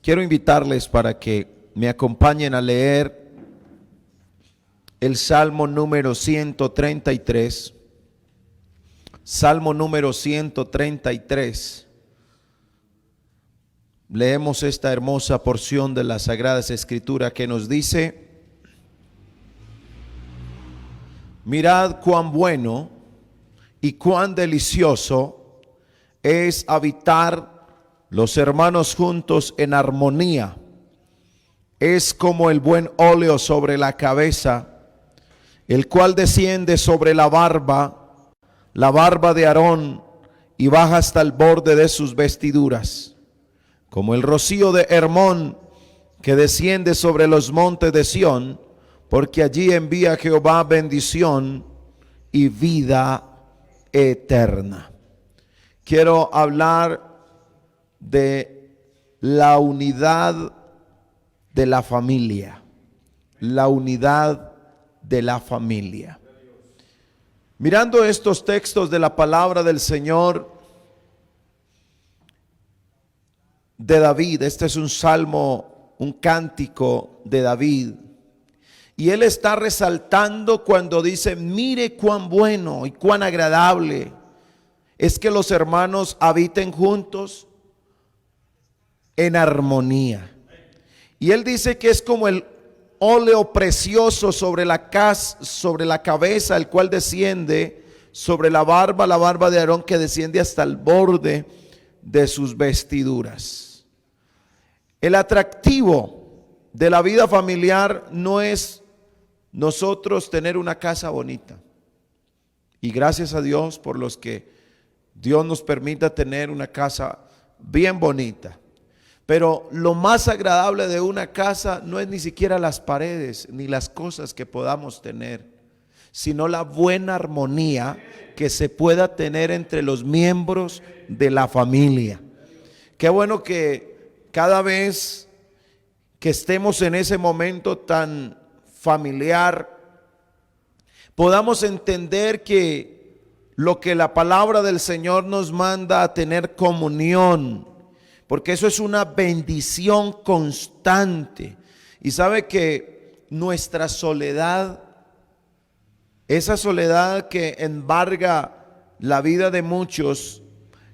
Quiero invitarles para que me acompañen a leer el Salmo número 133. Salmo número 133. Leemos esta hermosa porción de las Sagradas Escrituras que nos dice: mirad cuán bueno y cuán delicioso es habitar los hermanos juntos en armonía. Es como el buen óleo sobre la cabeza, el cual desciende sobre la barba de Aarón, y baja hasta el borde de sus vestiduras. Como el rocío de Hermón, que desciende sobre los montes de Sión, porque allí envía Jehová bendición y vida eterna. Quiero hablar de la unidad de la familia. La unidad de la familia. Mirando estos textos de la palabra del Señor de David, este es un salmo, un cántico de David, y él está resaltando cuando dice: mire cuán bueno y cuán agradable es que los hermanos habiten juntos en armonía. Y él dice que es como el óleo precioso sobre la cabeza, el cual desciende sobre la barba de Aarón, que desciende hasta el borde de sus vestiduras. El atractivo de la vida familiar no es nosotros tener una casa bonita. Y gracias a Dios por los que Dios nos permita tener una casa bien bonita. Pero lo más agradable de una casa no es ni siquiera las paredes ni las cosas que podamos tener, sino la buena armonía que se pueda tener entre los miembros de la familia. Qué bueno que cada vez que estemos en ese momento tan familiar, podamos entender que lo que la palabra del Señor nos manda a tener comunión, porque eso es una bendición constante. Y sabe que nuestra soledad, esa soledad que embarga la vida de muchos,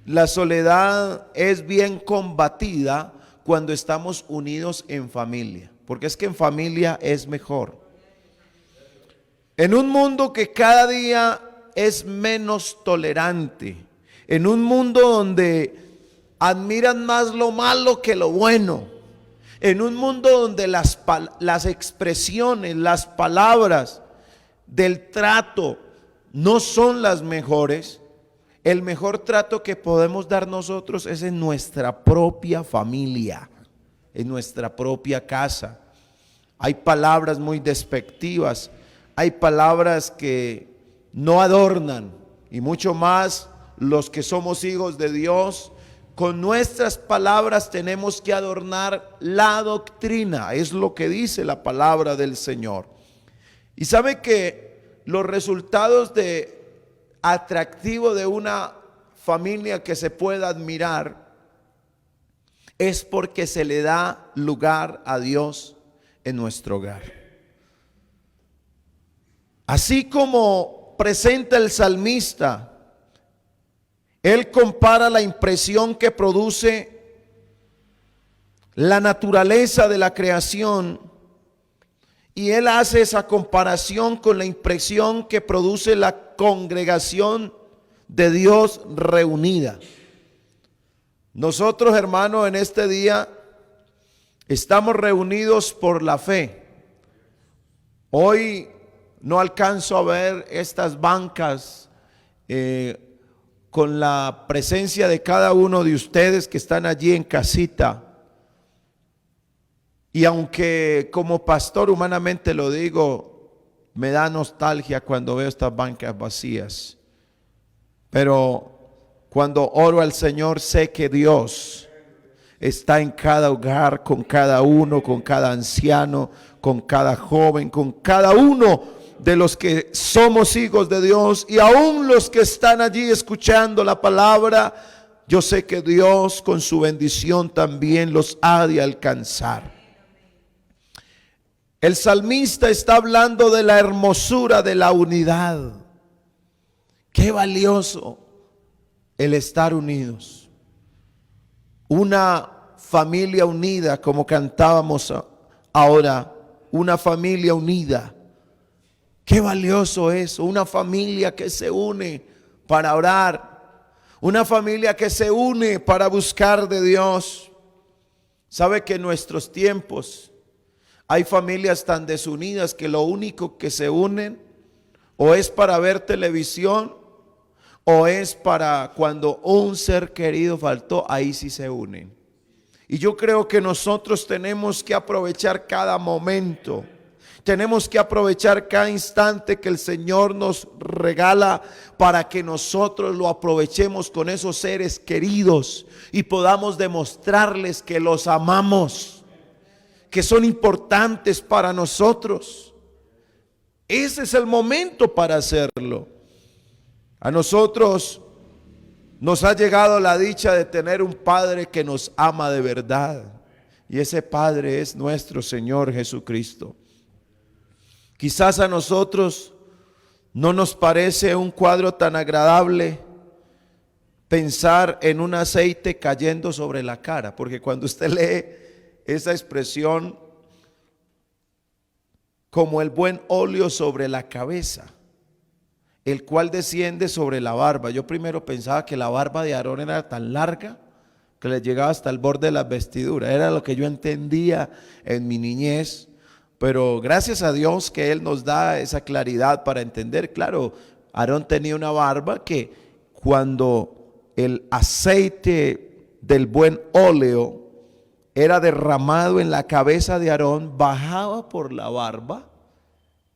la soledad es bien combatida cuando estamos unidos en familia, porque es que en familia es mejor. En un mundo que cada día es menos tolerante, en un mundo donde admiran más lo malo que lo bueno, en un mundo donde las expresiones, las palabras del trato no son las mejores, el mejor trato que podemos dar nosotros es en nuestra propia familia, en nuestra propia casa. Hay palabras muy despectivas, hay palabras que no adornan, y mucho más los que somos hijos de Dios. Con nuestras palabras tenemos que adornar la doctrina, es lo que dice la palabra del Señor. Y sabe que los resultados de atractivo de una familia que se pueda admirar es porque se le da lugar a Dios en nuestro hogar. Así como presenta el salmista, él compara la impresión que produce la naturaleza de la creación, y él hace esa comparación con la impresión que produce la congregación de Dios reunida. Nosotros, hermanos, en este día estamos reunidos por la fe. Hoy no alcanzo a ver estas bancas con la presencia de cada uno de ustedes que están allí en casita. Y aunque como pastor humanamente lo digo, me da nostalgia cuando veo estas bancas vacías, pero cuando oro al Señor sé que Dios está en cada hogar, con cada uno, con cada anciano, con cada joven, con cada uno de los que somos hijos de Dios, y aún los que están allí escuchando la palabra. yo sé que Dios con su bendición también los ha de alcanzar. El salmista está hablando de la hermosura de la unidad. Qué valioso el estar unidos. Una familia unida, como cantábamos ahora, una familia unida. Qué valioso es, una familia que se une para orar, una familia que se une para buscar de Dios. Sabe que en nuestros tiempos hay familias tan desunidas que lo único que se unen o es para ver televisión o es para cuando un ser querido faltó, ahí sí se unen. Y yo creo que nosotros tenemos que aprovechar cada momento. Tenemos que aprovechar cada instante que el Señor nos regala para que nosotros lo aprovechemos con esos seres queridos y podamos demostrarles que los amamos, que son importantes para nosotros. Ese es el momento para hacerlo. A nosotros nos ha llegado la dicha de tener un Padre que nos ama de verdad. Y ese Padre es nuestro Señor Jesucristo. Quizás a nosotros no nos parece un cuadro tan agradable pensar en un aceite cayendo sobre la cara, porque cuando usted lee esa expresión, como el buen óleo sobre la cabeza, el cual desciende sobre la barba. Yo primero pensaba que la barba de Aarón era tan larga que le llegaba hasta el borde de las vestiduras. Era lo que yo entendía en mi niñez. Pero gracias a Dios que Él nos da esa claridad para entender. Claro, Aarón tenía una barba que cuando el aceite del buen óleo era derramado en la cabeza de Aarón, bajaba por la barba,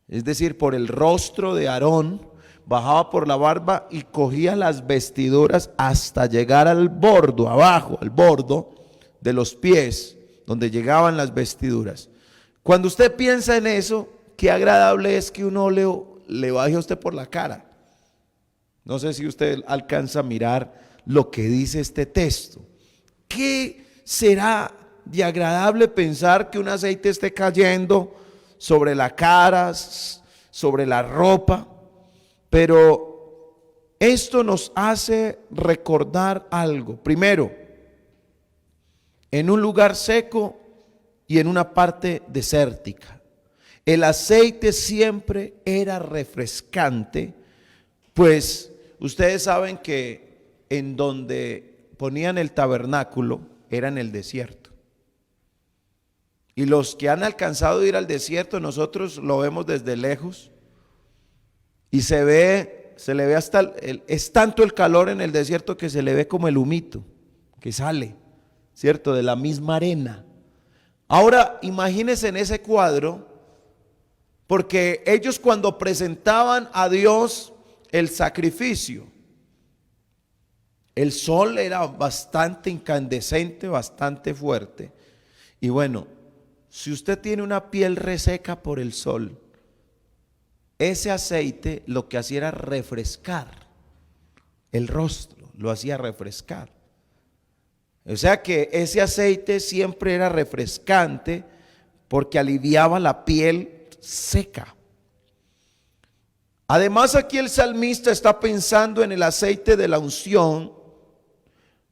es decir, por el rostro de Aarón, bajaba por la barba y cogía las vestiduras hasta llegar al bordo, abajo, al bordo de los pies, donde llegaban las vestiduras. Cuando usted piensa en eso, qué agradable es que un óleo le baje a usted por la cara. No sé si usted alcanza a mirar lo que dice este texto. ¿Qué será de agradable pensar que un aceite esté cayendo sobre la cara, sobre la ropa? Pero esto nos hace recordar algo. Primero, en un lugar seco y en una parte desértica, el aceite siempre era refrescante, pues ustedes saben que en donde ponían el tabernáculo era en el desierto. Y los que han alcanzado a ir al desierto, nosotros lo vemos desde lejos y se le ve hasta, es tanto el calor en el desierto que se le ve como el humito que sale, ¿cierto? De la misma arena. Ahora imagínense en ese cuadro, porque ellos cuando presentaban a Dios el sacrificio, el sol era bastante incandescente, bastante fuerte. Y bueno, si usted tiene una piel reseca por el sol, ese aceite lo que hacía era refrescar el rostro, lo hacía refrescar. O sea que ese aceite siempre era refrescante porque aliviaba la piel seca. Además, aquí el salmista está pensando en el aceite de la unción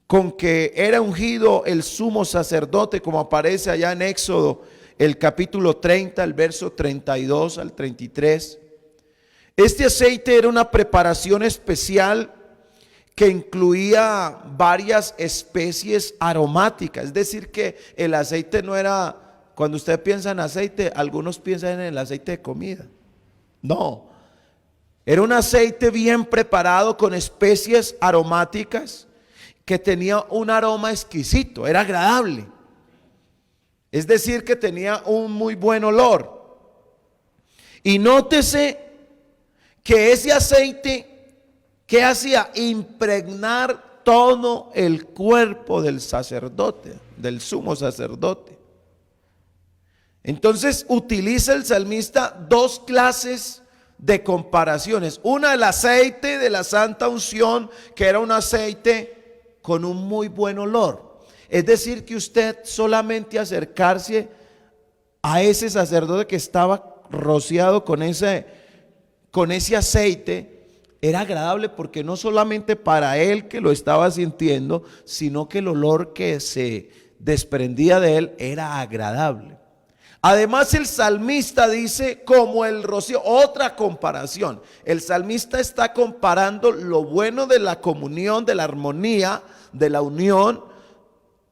con que era ungido el sumo sacerdote, como aparece allá en Éxodo, el capítulo 30, el verso 32 al 33. Este aceite era una preparación especial que incluía varias especies aromáticas. Es decir, que el aceite no era, cuando usted piensa en aceite, algunos piensan en el aceite de comida. No, era un aceite bien preparado con especies aromáticas que tenía un aroma exquisito, era agradable. Es decir, que tenía un muy buen olor. Y nótese que ese aceite, ¿qué hacía? Impregnar todo el cuerpo del sacerdote, del sumo sacerdote. Entonces utiliza el salmista dos clases de comparaciones. Una, el aceite de la santa unción, que era un aceite con un muy buen olor. Es decir, que usted solamente acercarse a ese sacerdote que estaba rociado con ese aceite, era agradable, porque no solamente para él que lo estaba sintiendo, sino que el olor que se desprendía de él era agradable. Además, el salmista dice como el rocío, otra comparación. El salmista está comparando lo bueno de la comunión, de la armonía, de la unión.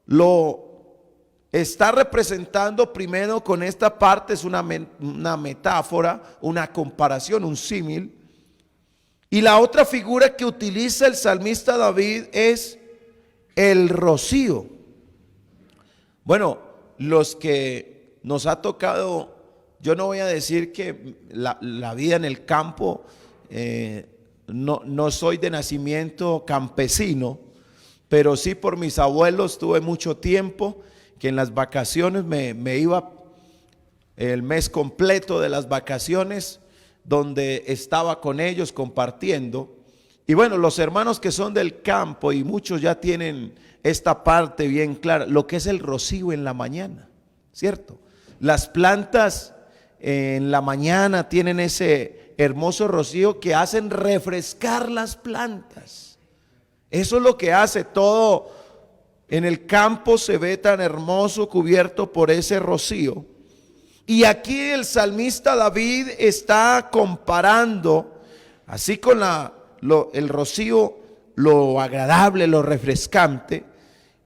Lo está representando primero con esta parte, es una metáfora, una comparación, un símil. Y la otra figura que utiliza el salmista David es el rocío. Bueno, los que nos ha tocado, yo no voy a decir que la vida en el campo, no soy de nacimiento campesino, pero sí por mis abuelos tuve mucho tiempo que en las vacaciones me iba el mes completo de las vacaciones, donde estaba con ellos compartiendo. Y bueno, los hermanos que son del campo, y muchos ya tienen esta parte bien clara, lo que es el rocío en la mañana, ¿cierto? Las plantas en la mañana tienen ese hermoso rocío que hacen refrescar las plantas. Eso es lo que hace todo en el campo, se ve tan hermoso cubierto por ese rocío. Y aquí el salmista David está comparando, así con el rocío, lo agradable, lo refrescante,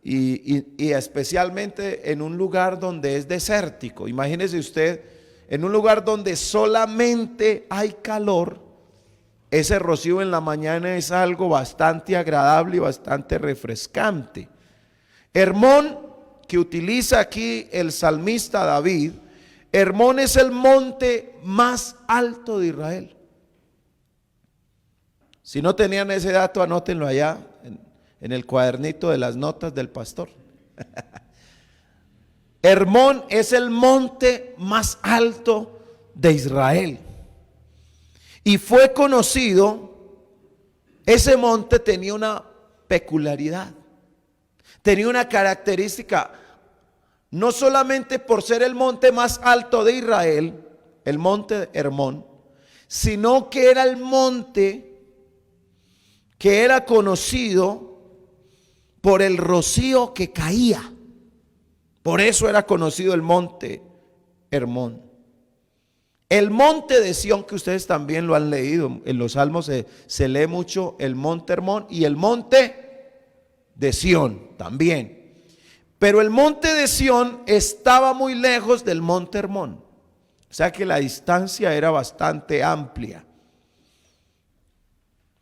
y especialmente en un lugar donde es desértico. Imagínese usted, en un lugar donde solamente hay calor, ese rocío en la mañana es algo bastante agradable y bastante refrescante. Hermón, que utiliza aquí el salmista David, Hermón es el monte más alto de Israel. Si no tenían ese dato, anótenlo allá en el cuadernito de las notas del pastor. Hermón es el monte más alto de Israel. Y fue conocido, ese monte tenía una peculiaridad, tenía una característica. No solamente por ser el monte más alto de Israel, el monte Hermón, sino que era el monte que era conocido por el rocío que caía. Por eso era conocido el monte Hermón. El monte de Sión, que ustedes también lo han leído, en los salmos se lee mucho el monte Hermón y el monte de Sión también. Pero el monte de Sión estaba muy lejos del monte Hermón, o sea que la distancia era bastante amplia.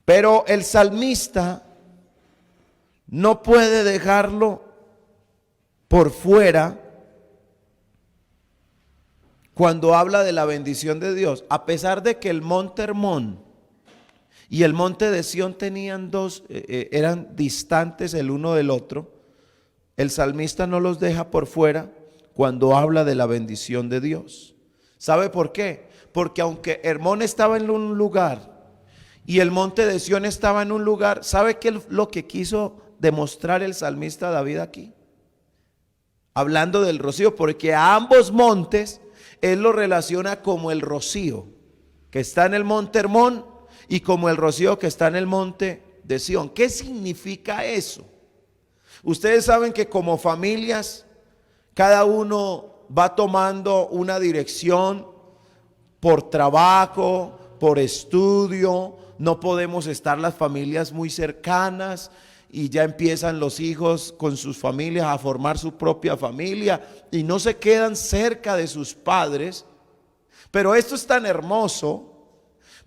Pero el salmista no puede dejarlo por fuera cuando habla de la bendición de Dios. A pesar de que el monte Hermón y el monte de Sión tenían eran distantes el uno del otro, el salmista no los deja por fuera cuando habla de la bendición de Dios. ¿Sabe por qué? Porque aunque Hermón estaba en un lugar y el monte de Sión estaba en un lugar, ¿sabe qué es lo que quiso demostrar el salmista David aquí? Hablando del rocío, porque a ambos montes él lo relaciona como el rocío que está en el monte Hermón y como el rocío que está en el monte de Sión. ¿Qué significa eso? Ustedes saben que como familias, cada uno va tomando una dirección por trabajo, por estudio. No podemos estar las familias muy cercanas y ya empiezan los hijos con sus familias a formar su propia familia y no se quedan cerca de sus padres. Pero esto es tan hermoso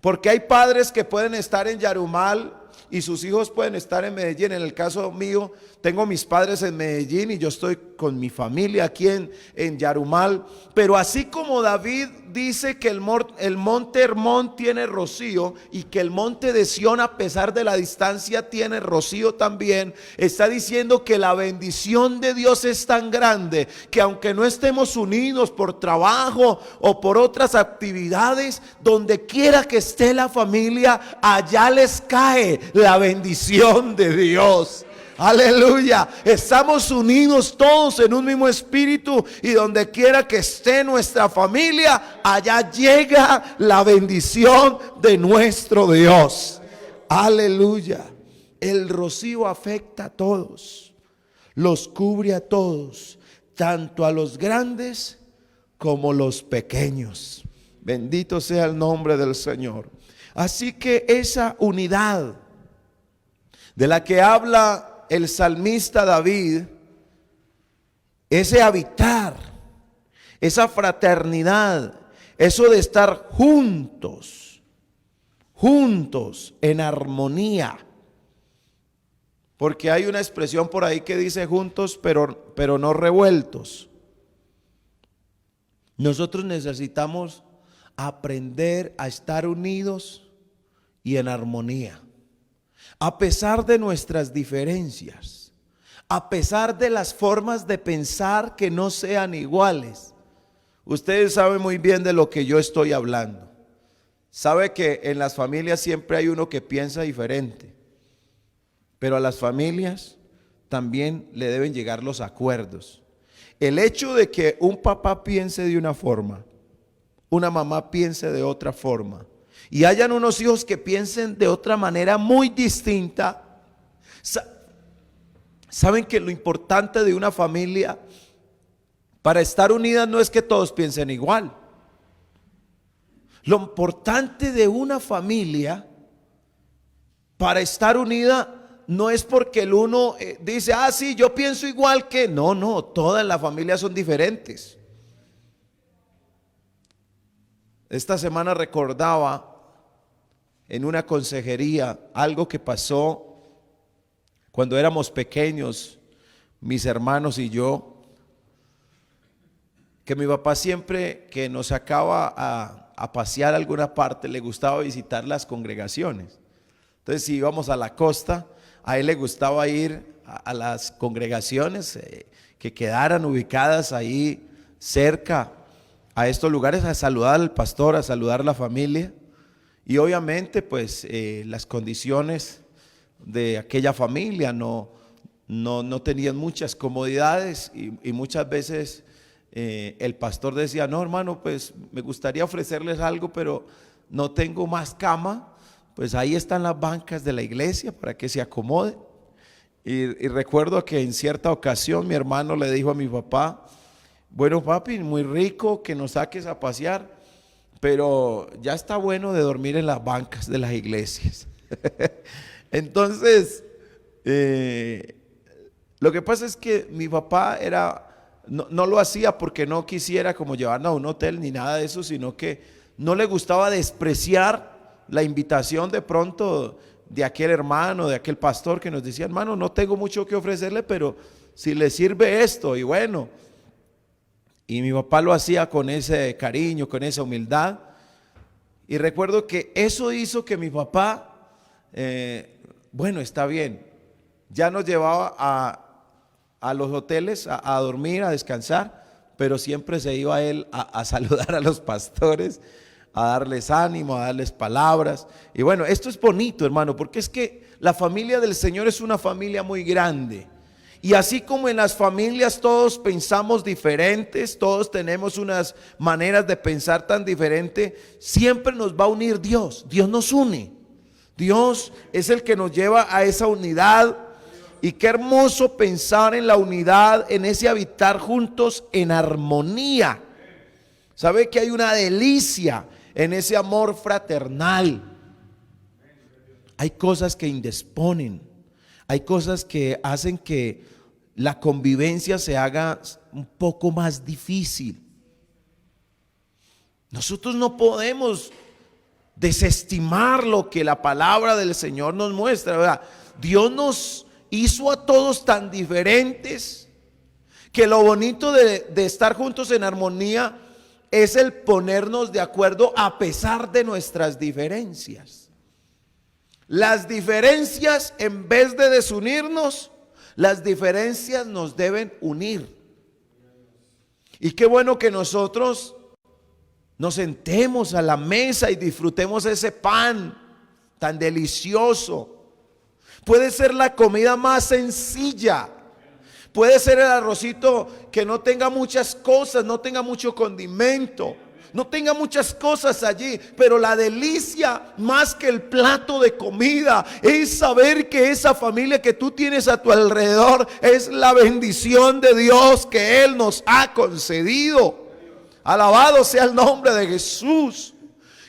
porque hay padres que pueden estar en Yarumal y sus hijos pueden estar en Medellín. En el caso mío, tengo mis padres en Medellín y yo estoy con mi familia aquí en Yarumal. Pero así como David dice que el monte Hermón tiene rocío y que el monte de Sión, a pesar de la distancia, tiene rocío también, está diciendo que la bendición de Dios es tan grande que aunque no estemos unidos por trabajo o por otras actividades, donde quiera que esté la familia, allá les cae la bendición de Dios. Aleluya. Estamos unidos todos en un mismo espíritu, y donde quiera que esté nuestra familia, allá llega la bendición de nuestro Dios. Aleluya. El rocío afecta a todos, los cubre a todos, tanto a los grandes como los pequeños. Bendito sea el nombre del Señor. Así que esa unidad de la que habla el salmista David, ese habitar, esa fraternidad, eso de estar juntos en armonía. Porque hay una expresión por ahí que dice juntos pero no revueltos. Nosotros necesitamos aprender a estar unidos y en armonía. A pesar de nuestras diferencias, a pesar de las formas de pensar que no sean iguales. Ustedes saben muy bien de lo que yo estoy hablando. Sabe que en las familias siempre hay uno que piensa diferente, pero a las familias también le deben llegar los acuerdos. El hecho de que un papá piense de una forma, una mamá piense de otra forma, y hayan unos hijos que piensen de otra manera muy distinta. Saben que lo importante de una familia para estar unida no es que todos piensen igual. Lo importante de una familia para estar unida no es porque el uno dice, sí, yo pienso igual que... No, todas las familias son diferentes. Esta semana recordaba en una consejería algo que pasó cuando éramos pequeños, mis hermanos y yo, que mi papá siempre que nos sacaba a pasear a alguna parte, le gustaba visitar las congregaciones. Entonces, si íbamos a la costa, a él le gustaba ir a las congregaciones que quedaran ubicadas ahí cerca a estos lugares, a saludar al pastor, a saludar a la familia. Y obviamente pues las condiciones de aquella familia no tenían muchas comodidades, y muchas veces el pastor decía, no hermano, pues me gustaría ofrecerles algo, pero no tengo más cama. Pues ahí están las bancas de la iglesia para que se acomoden. Y recuerdo que en cierta ocasión mi hermano le dijo a mi papá, bueno papi, muy rico que nos saques a pasear, pero ya está bueno de dormir en las bancas de las iglesias. Entonces, lo que pasa es que mi papá no lo hacía porque no quisiera como llevarnos a un hotel ni nada de eso, sino que no le gustaba despreciar la invitación de pronto de aquel hermano, de aquel pastor que nos decía, hermano, no tengo mucho que ofrecerle, pero si le sirve esto, y bueno. Y mi papá lo hacía con ese cariño, con esa humildad. Y recuerdo que eso hizo que mi papá, bueno, está bien, ya nos llevaba a los hoteles a dormir, a descansar, pero siempre se iba él a saludar a los pastores, a darles ánimo, a darles palabras. Y bueno, esto es bonito, hermano, porque es que la familia del Señor es una familia muy grande. Y así como en las familias todos pensamos diferentes, todos tenemos unas maneras de pensar tan diferentes, siempre nos va a unir Dios. Dios nos une. Dios es el que nos lleva a esa unidad. Y qué hermoso pensar en la unidad, en ese habitar juntos en armonía. ¿Sabe que hay una delicia en ese amor fraternal? Hay cosas que indisponen. Hay cosas que hacen que la convivencia se haga un poco más difícil. Nosotros no podemos desestimar lo que la palabra del Señor nos muestra, ¿verdad? Dios nos hizo a todos tan diferentes que lo bonito de estar juntos en armonía es el ponernos de acuerdo a pesar de nuestras diferencias. Las diferencias, en vez de desunirnos, las diferencias nos deben unir. Y qué bueno que nosotros nos sentemos a la mesa y disfrutemos ese pan tan delicioso. Puede ser la comida más sencilla. Puede ser el arrocito que no tenga muchas cosas, no tenga mucho condimento, no tenga muchas cosas allí, pero la delicia más que el plato de comida es saber que esa familia que tú tienes a tu alrededor es la bendición de Dios que Él nos ha concedido. Alabado sea el nombre de Jesús.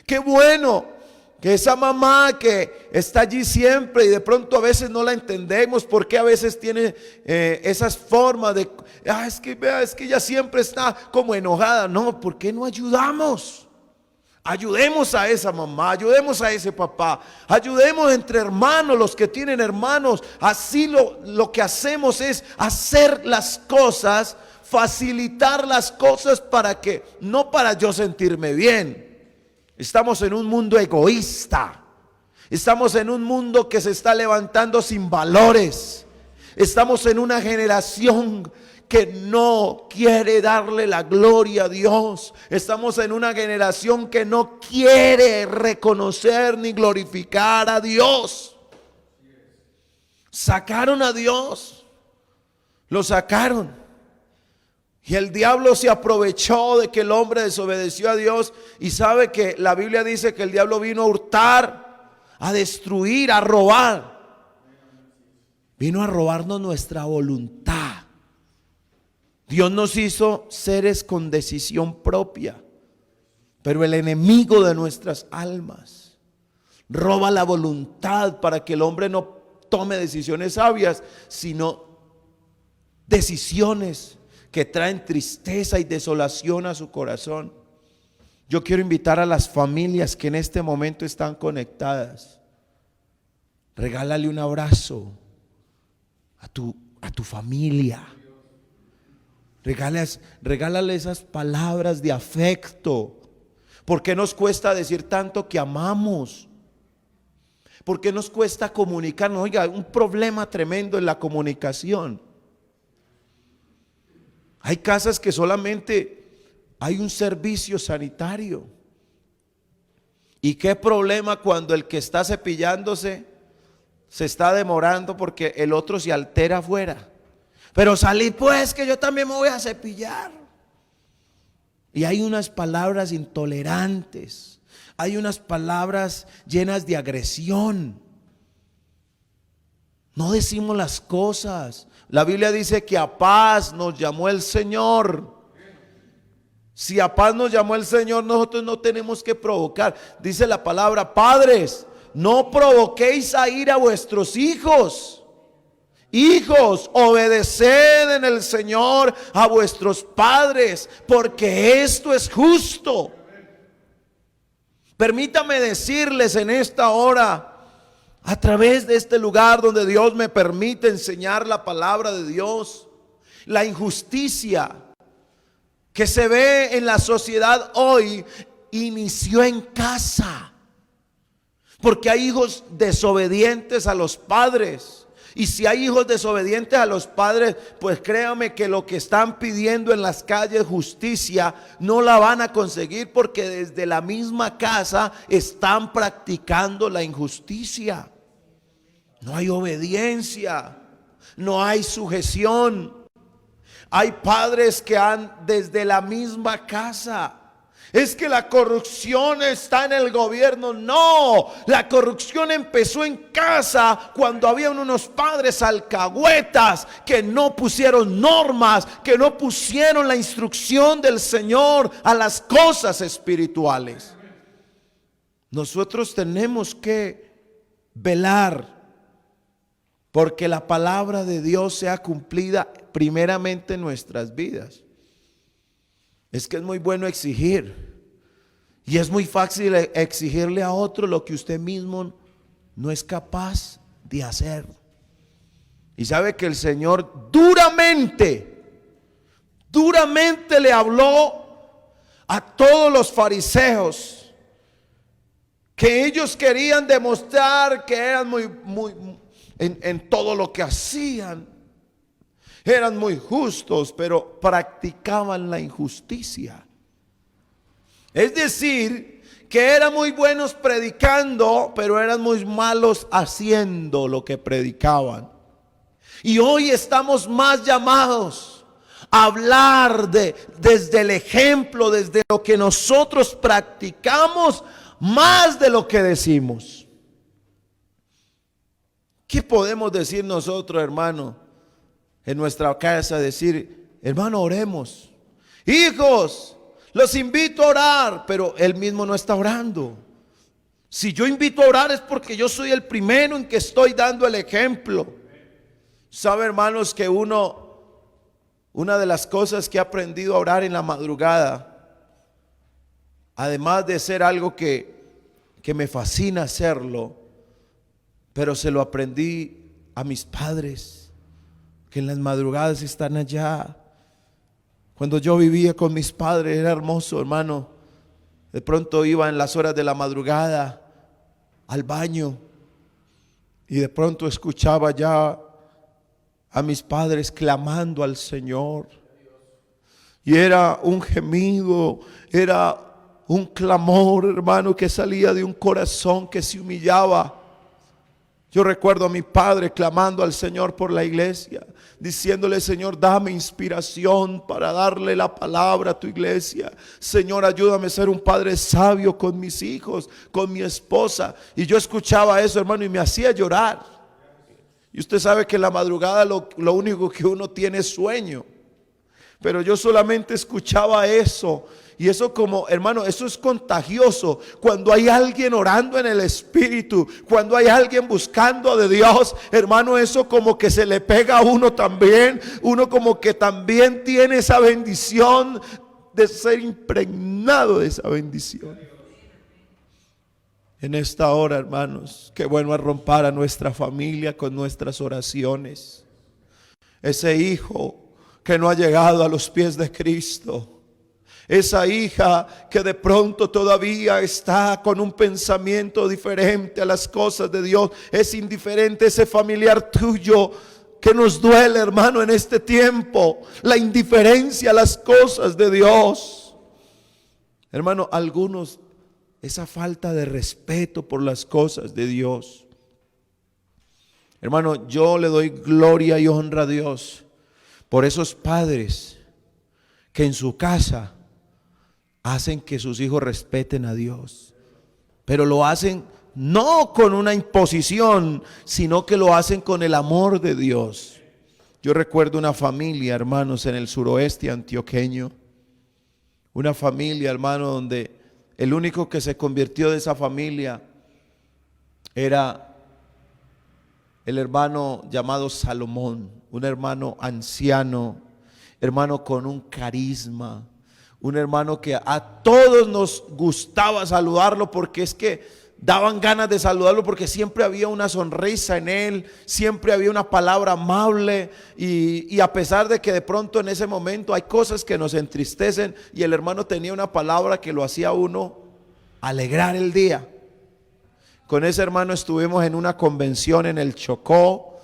Qué bueno que esa mamá que está allí siempre y de pronto a veces no la entendemos porque a veces tiene esas formas de, es que ella siempre está como enojada. No, ¿por qué no ayudamos? Ayudemos a esa mamá, ayudemos a ese papá, ayudemos entre hermanos, los que tienen hermanos. Así lo que hacemos es hacer las cosas, facilitar las cosas para que, no para yo sentirme bien. Estamos en un mundo egoísta. Estamos en un mundo que se está levantando sin valores. Estamos en una generación que no quiere darle la gloria a Dios. Estamos en una generación que no quiere reconocer ni glorificar a Dios. Sacaron a Dios. Lo sacaron. Y el diablo se aprovechó de que el hombre desobedeció a Dios. Y sabe que la Biblia dice que el diablo vino a hurtar, a destruir, a robar. Vino a robarnos nuestra voluntad. Dios nos hizo seres con decisión propia. Pero el enemigo de nuestras almas roba la voluntad para que el hombre no tome decisiones sabias, sino decisiones que traen tristeza y desolación a su corazón. Yo quiero invitar a las familias que en este momento están conectadas. Regálale un abrazo a tu familia. Regálale esas palabras de afecto. ¿Por qué nos cuesta decir tanto que amamos? ¿Por qué nos cuesta comunicarnos? Oiga, un problema tremendo en la comunicación. Hay casas que solamente hay un servicio sanitario. ¿Y qué problema cuando el que está cepillándose se está demorando porque el otro se altera afuera? Pero salí pues, que yo también me voy a cepillar. Y hay unas palabras intolerantes, hay unas palabras llenas de agresión. No decimos las cosas. La Biblia dice que a paz nos llamó el Señor. Si a paz nos llamó el Señor, nosotros no tenemos que provocar. Dice la palabra: padres, no provoquéis a ira a vuestros hijos. Hijos, obedeced en el Señor a vuestros padres, porque esto es justo. Permítame decirles en esta hora, a través de este lugar donde Dios me permite enseñar la palabra de Dios, la injusticia que se ve en la sociedad hoy inició en casa, porque hay hijos desobedientes a los padres. Y si hay hijos desobedientes a los padres, pues créame que lo que están pidiendo en las calles, justicia, no la van a conseguir, porque desde la misma casa están practicando la injusticia. No hay obediencia, no hay sujeción. Hay padres que han desde la misma casa. Es que la corrupción está en el gobierno. No, la corrupción empezó en casa cuando había unos padres alcahuetas que no pusieron normas, que no pusieron la instrucción del Señor a las cosas espirituales. Nosotros tenemos que velar porque la palabra de Dios sea cumplida primeramente en nuestras vidas. Es que es muy bueno exigir, y es muy fácil exigirle a otro lo que usted mismo no es capaz de hacer. Y sabe que el Señor duramente le habló a todos los fariseos, que ellos querían demostrar que eran muy en todo lo que hacían. Eran muy justos, pero practicaban la injusticia. Es decir, que eran muy buenos predicando, pero eran muy malos haciendo lo que predicaban. Y hoy estamos más llamados a hablar desde el ejemplo, desde lo que nosotros practicamos, más de lo que decimos. ¿Qué podemos decir nosotros, hermano, en nuestra casa? Decir, hermano, oremos. Hijos, los invito a orar, pero él mismo no está orando. Si yo invito a orar es porque yo soy el primero en que estoy dando el ejemplo. Sabe, hermanos, que una de las cosas que he aprendido a orar en la madrugada, además de ser algo que me fascina hacerlo, pero se lo aprendí a mis padres, que en las madrugadas están allá. Cuando yo vivía con mis padres era hermoso, hermano. De pronto iba en las horas de la madrugada al baño y de pronto escuchaba ya a mis padres clamando al Señor. Y era un gemido, era un clamor, hermano, que salía de un corazón que se humillaba. Yo recuerdo a mi padre clamando al Señor por la iglesia, diciéndole: Señor, dame inspiración para darle la palabra a tu iglesia. Señor, ayúdame a ser un padre sabio con mis hijos, con mi esposa. Y yo escuchaba eso, hermano, y me hacía llorar. Y usted sabe que en la madrugada lo único que uno tiene es sueño. Pero yo solamente escuchaba eso. Y eso, como hermano, eso es contagioso. Cuando hay alguien orando en el Espíritu, cuando hay alguien buscando de Dios, hermano, eso como que se le pega a uno también. Uno como que también tiene esa bendición de ser impregnado de esa bendición. En esta hora, hermanos, qué bueno arrompar a nuestra familia con nuestras oraciones. Ese hijo que no ha llegado a los pies de Cristo, esa hija que de pronto todavía está con un pensamiento diferente a las cosas de Dios, es indiferente, ese familiar tuyo que nos duele, hermano, en este tiempo, la indiferencia a las cosas de Dios. Hermano, algunos, esa falta de respeto por las cosas de Dios. Hermano, yo le doy gloria y honra a Dios por esos padres que en su casa hacen que sus hijos respeten a Dios, pero lo hacen no con una imposición, sino que lo hacen con el amor de Dios. Yo recuerdo una familia, hermanos, en el suroeste antioqueño, una familia, hermano, donde el único que se convirtió de esa familia era el hermano llamado Salomón, un hermano anciano, hermano con un carisma, un hermano que a todos nos gustaba saludarlo, porque es que daban ganas de saludarlo, porque siempre había una sonrisa en él, siempre había una palabra amable, y a pesar de que de pronto en ese momento hay cosas que nos entristecen, y el hermano tenía una palabra que lo hacía a uno alegrar el día. Con ese hermano estuvimos en una convención en el Chocó,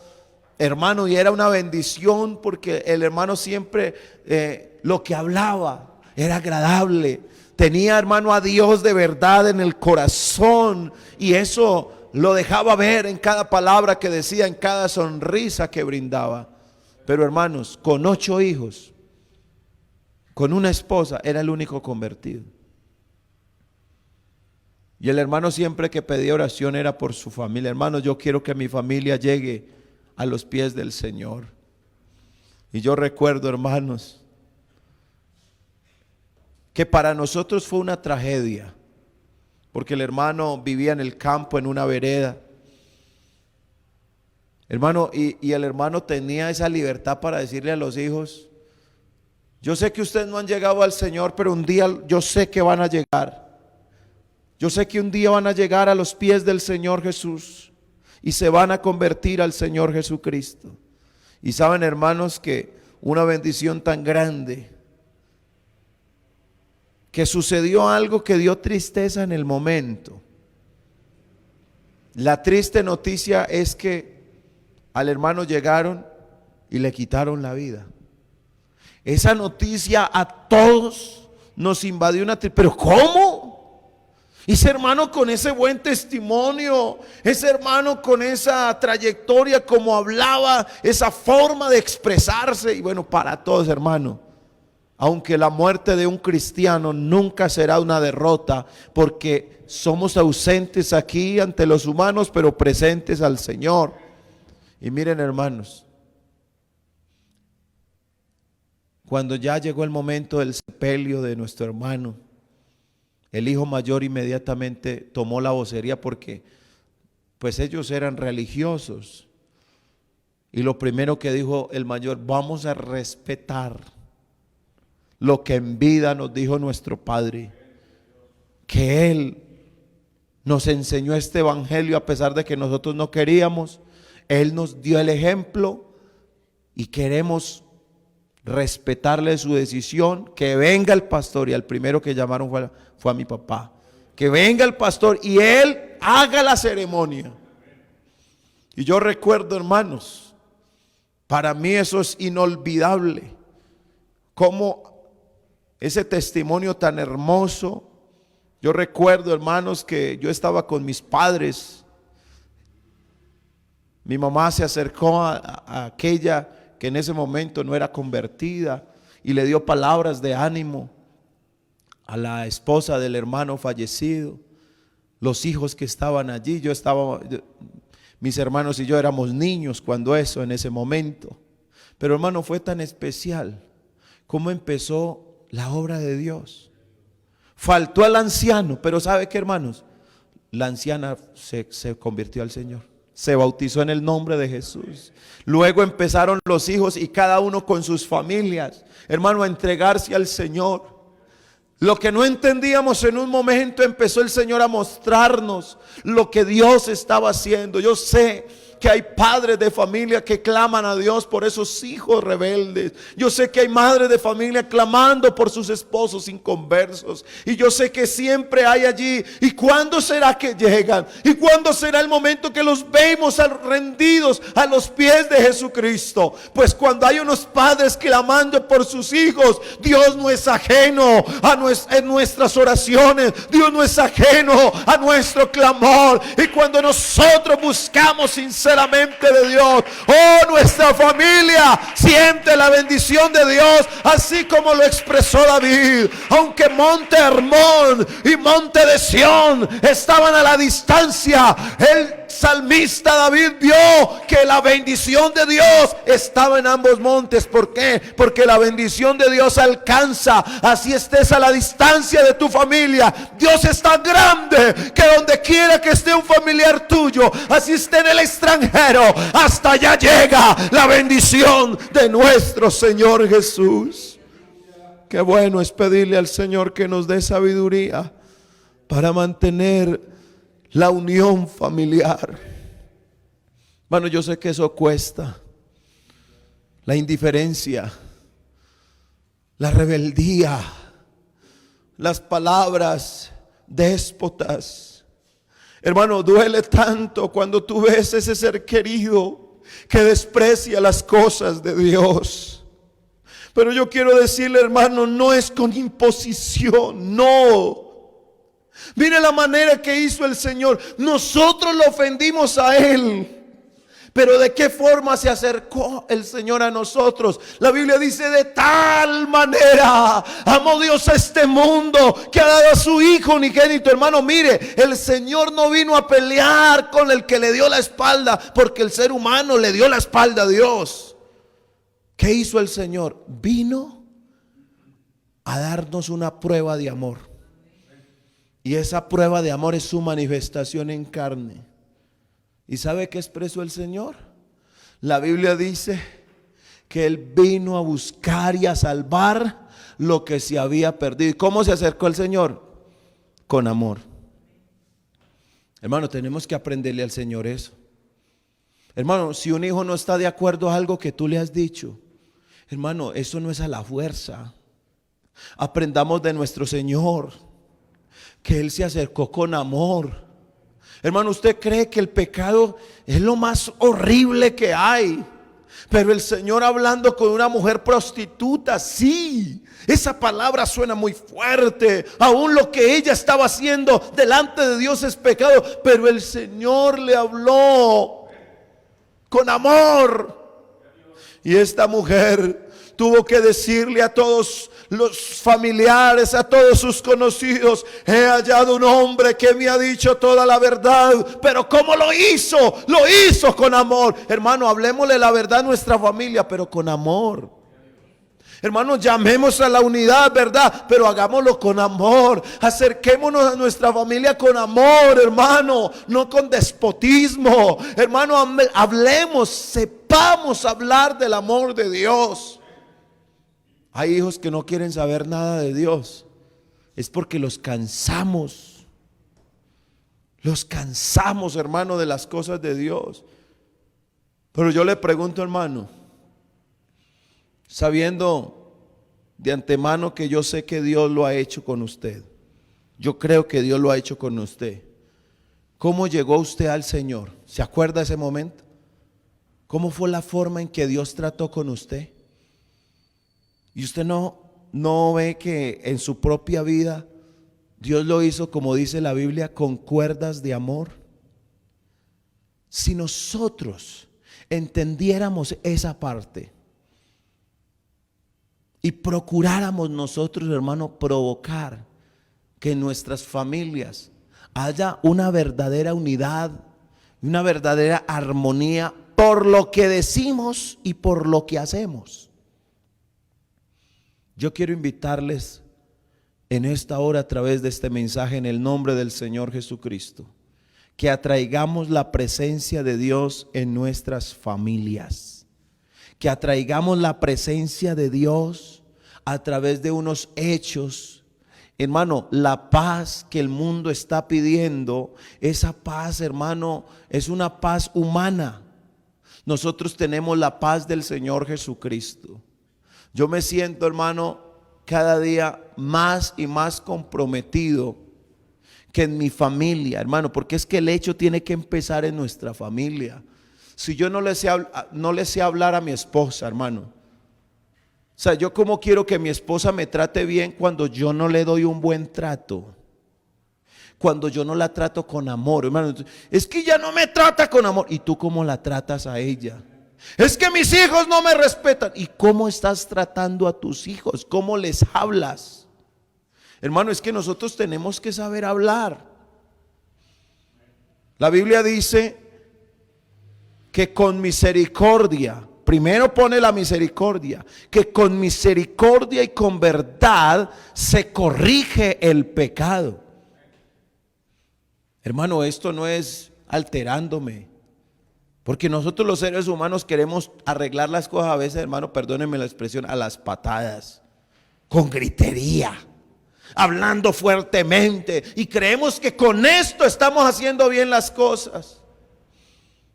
hermano, y era una bendición, porque el hermano siempre lo que hablaba era agradable. Tenía, hermano, a Dios de verdad en el corazón, y eso lo dejaba ver en cada palabra que decía, en cada sonrisa que brindaba. Pero, hermanos, con 8 hijos, con una esposa, era el único convertido. Y el hermano siempre que pedía oración era por su familia. Hermanos, yo quiero que mi familia llegue a los pies del Señor. Y yo recuerdo, hermanos, que para nosotros fue una tragedia, porque el hermano vivía en el campo, en una vereda, hermano, y el hermano tenía esa libertad para decirle a los hijos: yo sé que ustedes no han llegado al Señor, pero un día yo sé que van a llegar. Yo sé que un día van a llegar a los pies del Señor Jesús y se van a convertir al Señor Jesucristo. Y saben, hermanos, que una bendición tan grande, que sucedió algo que dio tristeza en el momento. La triste noticia es que al hermano llegaron y le quitaron la vida. Esa noticia a todos nos invadió una tristeza. ¿Pero cómo? Y ese hermano con ese buen testimonio, ese hermano con esa trayectoria, como hablaba, esa forma de expresarse. Y bueno, para todos, hermano, aunque la muerte de un cristiano nunca será una derrota, porque somos ausentes aquí ante los humanos, pero presentes al Señor. Y miren, hermanos, cuando ya llegó el momento del sepelio de nuestro hermano, el hijo mayor inmediatamente tomó la vocería, porque pues ellos eran religiosos. Y lo primero que dijo el mayor: vamos a respetar lo que en vida nos dijo nuestro padre, que él nos enseñó este evangelio a pesar de que nosotros no queríamos. Él nos dio el ejemplo y queremos respetarle su decisión. Que venga el pastor. Y al primero que llamaron fue a mi papá. Que venga el pastor y él haga la ceremonia. Y yo recuerdo, hermanos, para mí eso es inolvidable, como ese testimonio tan hermoso. Yo recuerdo, hermanos, que yo estaba con mis padres. Mi mamá se acercó a aquella que en ese momento no era convertida y le dio palabras de ánimo a la esposa del hermano fallecido, los hijos que estaban allí. Mis hermanos y yo éramos niños cuando eso, en ese momento. Pero, hermano, fue tan especial cómo empezó la obra de Dios. Faltó al anciano, pero ¿sabe qué, hermanos? La anciana se convirtió al Señor, se bautizó en el nombre de Jesús. Luego empezaron los hijos y cada uno con sus familias, hermano, a entregarse al Señor. Lo que no entendíamos en un momento, empezó el Señor a mostrarnos lo que Dios estaba haciendo. Yo sé que hay padres de familia que claman a Dios por esos hijos rebeldes. Yo sé que hay madres de familia clamando por sus esposos inconversos. Y yo sé que siempre hay allí. ¿Y cuándo será que llegan? ¿Y cuándo será el momento que los vemos rendidos a los pies de Jesucristo? Pues cuando hay unos padres clamando por sus hijos, Dios no es ajeno en nuestras oraciones. Dios no es ajeno a nuestro clamor. Y cuando nosotros buscamos sinceramente de Dios, nuestra familia siente la bendición de Dios, así como lo expresó David. Aunque Monte Hermón y Monte de Sión estaban a la distancia, el salmista David vio que la bendición de Dios estaba en ambos montes. ¿Por qué? Porque la bendición de Dios alcanza, así estés a la distancia de tu familia. Dios es tan grande que donde quiera que esté un familiar tuyo, así esté en el extranjero, hasta allá llega la bendición de nuestro Señor Jesús. Qué bueno es pedirle al Señor que nos dé sabiduría para mantener la unión familiar. Bueno, yo sé que eso cuesta. La indiferencia, la rebeldía, las palabras déspotas. Hermano, duele tanto cuando tú ves ese ser querido que desprecia las cosas de Dios. Pero yo quiero decirle, hermano, no es con imposición, no. Mire la manera que hizo el Señor. Nosotros lo ofendimos a Él, pero ¿de qué forma se acercó el Señor a nosotros? La Biblia dice: de tal manera amó Dios a este mundo, que ha dado a su Hijo unigénito. Hermano, mire, el Señor no vino a pelear con el que le dio la espalda, porque el ser humano le dio la espalda a Dios. ¿Qué hizo el Señor? Vino a darnos una prueba de amor. Y esa prueba de amor es su manifestación en carne. ¿Y sabe qué expresó el Señor? La Biblia dice que Él vino a buscar y a salvar lo que se había perdido. ¿Y cómo se acercó el Señor? Con amor. Hermano, tenemos que aprenderle al Señor eso. Hermano, si un hijo no está de acuerdo a algo que tú le has dicho, hermano, eso no es a la fuerza. Aprendamos de nuestro Señor, que Él se acercó con amor. Hermano, ¿usted cree que el pecado es lo más horrible que hay? Pero el Señor hablando con una mujer prostituta, sí, esa palabra suena muy fuerte. Aún lo que ella estaba haciendo delante de Dios es pecado, pero el Señor le habló con amor. Y esta mujer tuvo que decirle a todos los familiares, a todos sus conocidos: he hallado un hombre que me ha dicho toda la verdad. Pero ¿cómo lo hizo? Lo hizo con amor. Hermano, hablemosle la verdad a nuestra familia, pero con amor. Hermanos, llamemos a la unidad, ¿verdad? Pero hagámoslo con amor. Acerquémonos a nuestra familia con amor, hermano, no con despotismo. Hermano, hablemos, sepamos hablar del amor de Dios. Hay hijos que no quieren saber nada de Dios. Es porque los cansamos. Los cansamos, hermano, de las cosas de Dios. Pero yo le pregunto, hermano, sabiendo de antemano que yo sé que Dios lo ha hecho con usted, yo creo que Dios lo ha hecho con usted, ¿cómo llegó usted al Señor? ¿Se acuerda de ese momento? ¿Cómo fue la forma en que Dios trató con usted? Y usted no ve que en su propia vida Dios lo hizo, como dice la Biblia, con cuerdas de amor. Si nosotros entendiéramos esa parte y procuráramos nosotros, hermano, provocar que en nuestras familias haya una verdadera unidad, una verdadera armonía por lo que decimos y por lo que hacemos. Yo quiero invitarles en esta hora, a través de este mensaje, en el nombre del Señor Jesucristo, que atraigamos la presencia de Dios en nuestras familias, que atraigamos la presencia de Dios a través de unos hechos. Hermano, la paz que el mundo está pidiendo, esa paz, hermano, es una paz humana. Nosotros tenemos la paz del Señor Jesucristo. Yo me siento, hermano, cada día más y más comprometido que en mi familia, hermano, porque es que el hecho tiene que empezar en nuestra familia. Si yo no le sé hablar a mi esposa, hermano, o sea, yo como quiero que mi esposa me trate bien cuando yo no le doy un buen trato, cuando yo no la trato con amor, hermano. Es que ella no me trata con amor. ¿Y tú cómo la tratas a ella? Es que mis hijos no me respetan. ¿Y cómo estás tratando a tus hijos? ¿Cómo les hablas? Hermano, es que nosotros tenemos que saber hablar. La Biblia dice que con misericordia, primero pone la misericordia, que con misericordia y con verdad se corrige el pecado. Hermano, esto no es alterándome, porque nosotros los seres humanos queremos arreglar las cosas a veces, hermano, perdónenme la expresión, a las patadas, con gritería, hablando fuertemente, y creemos que con esto estamos haciendo bien las cosas.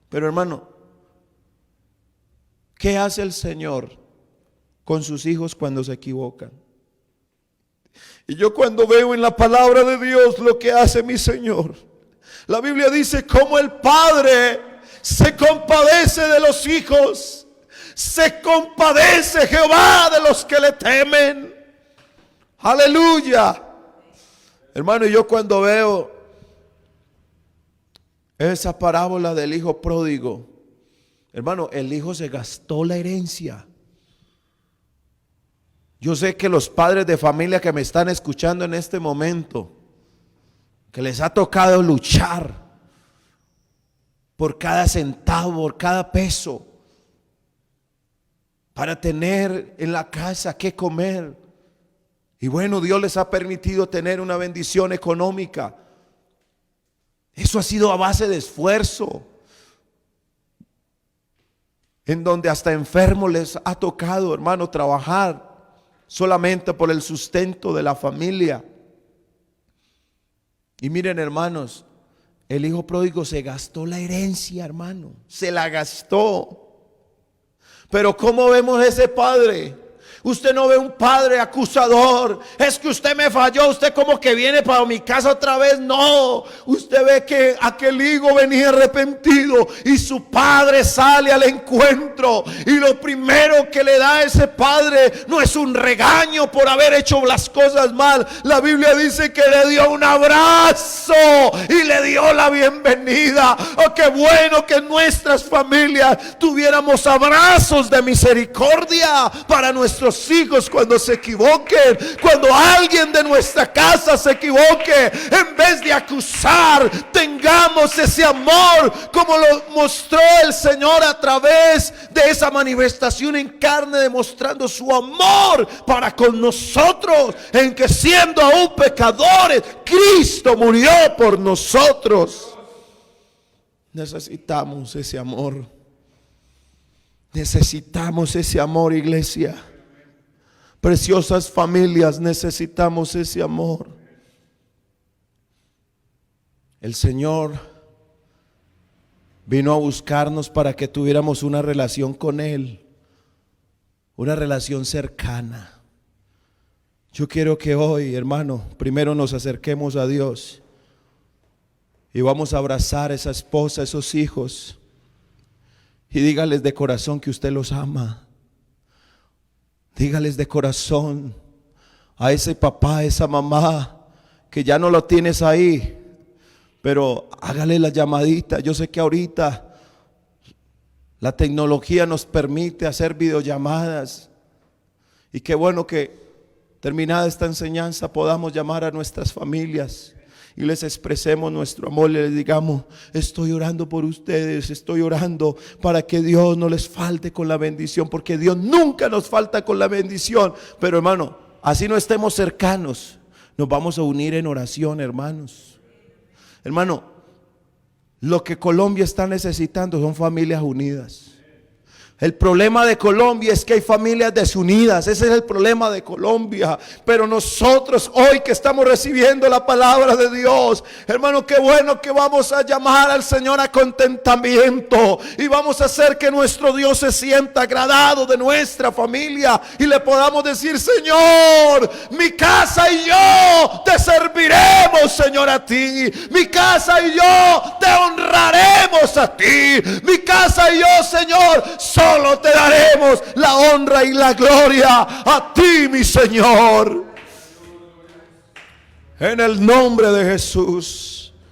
Pero hermano, ¿qué hace el Señor con sus hijos cuando se equivocan? Y yo cuando veo en la palabra de Dios lo que hace mi Señor, la Biblia dice cómo el Padre se compadece de los hijos, se compadece Jehová de los que le temen. Aleluya. Hermano, yo cuando veo esa parábola del hijo pródigo, hermano, el hijo se gastó la herencia. Yo sé que los padres de familia que me están escuchando en este momento, que les ha tocado luchar por cada centavo, por cada peso, para tener en la casa qué comer. Y bueno, Dios les ha permitido tener una bendición económica. Eso ha sido a base de esfuerzo, en donde hasta enfermos les ha tocado, hermano, trabajar solamente por el sustento de la familia. Y miren, hermanos, el hijo pródigo se gastó la herencia, hermano, se la gastó. Pero ¿cómo vemos ese padre? Usted no ve un padre acusador. Es que usted me falló, usted como que viene para mi casa otra vez. No, usted ve que aquel hijo venía arrepentido y su padre sale al encuentro. Y lo primero que le da a ese padre no es un regaño por haber hecho las cosas mal. La Biblia dice que le dio un abrazo y le dio la bienvenida. Oh, qué bueno que en nuestras familias tuviéramos abrazos de misericordia para nuestros hijos cuando se equivoquen. Cuando alguien de nuestra casa se equivoque, en vez de acusar, tengamos ese amor como lo mostró el Señor a través de esa manifestación en carne, demostrando su amor para con nosotros, en que siendo aún pecadores, Cristo murió por nosotros. Necesitamos ese amor. Necesitamos ese amor, iglesia. Preciosas familias, necesitamos ese amor. El Señor vino a buscarnos para que tuviéramos una relación con Él, una relación cercana. Yo quiero que hoy, hermano, primero nos acerquemos a Dios y vamos a abrazar a esa esposa, a esos hijos, y dígales de corazón que usted los ama. Dígales de corazón a ese papá, a esa mamá que ya no lo tienes ahí, pero hágale la llamadita. Yo sé que ahorita la tecnología nos permite hacer videollamadas, y qué bueno que terminada esta enseñanza podamos llamar a nuestras familias y les expresemos nuestro amor, les digamos: estoy orando por ustedes, estoy orando para que Dios no les falte con la bendición, porque Dios nunca nos falta con la bendición. Pero hermano, así no estemos cercanos, nos vamos a unir en oración, hermanos. Hermano, lo que Colombia está necesitando son familias unidas. El problema de Colombia es que hay familias desunidas. Ese es el problema de Colombia. Pero nosotros hoy que estamos recibiendo la palabra de Dios, hermano, qué bueno que vamos a llamar al Señor a contentamiento, y vamos a hacer que nuestro Dios se sienta agradado de nuestra familia y le podamos decir: Señor, mi casa y yo te serviremos, Señor, a ti. Mi casa y yo te honraremos a ti. Mi casa y yo, Señor, solo te daremos la honra y la gloria a ti, mi Señor. En el nombre de Jesús.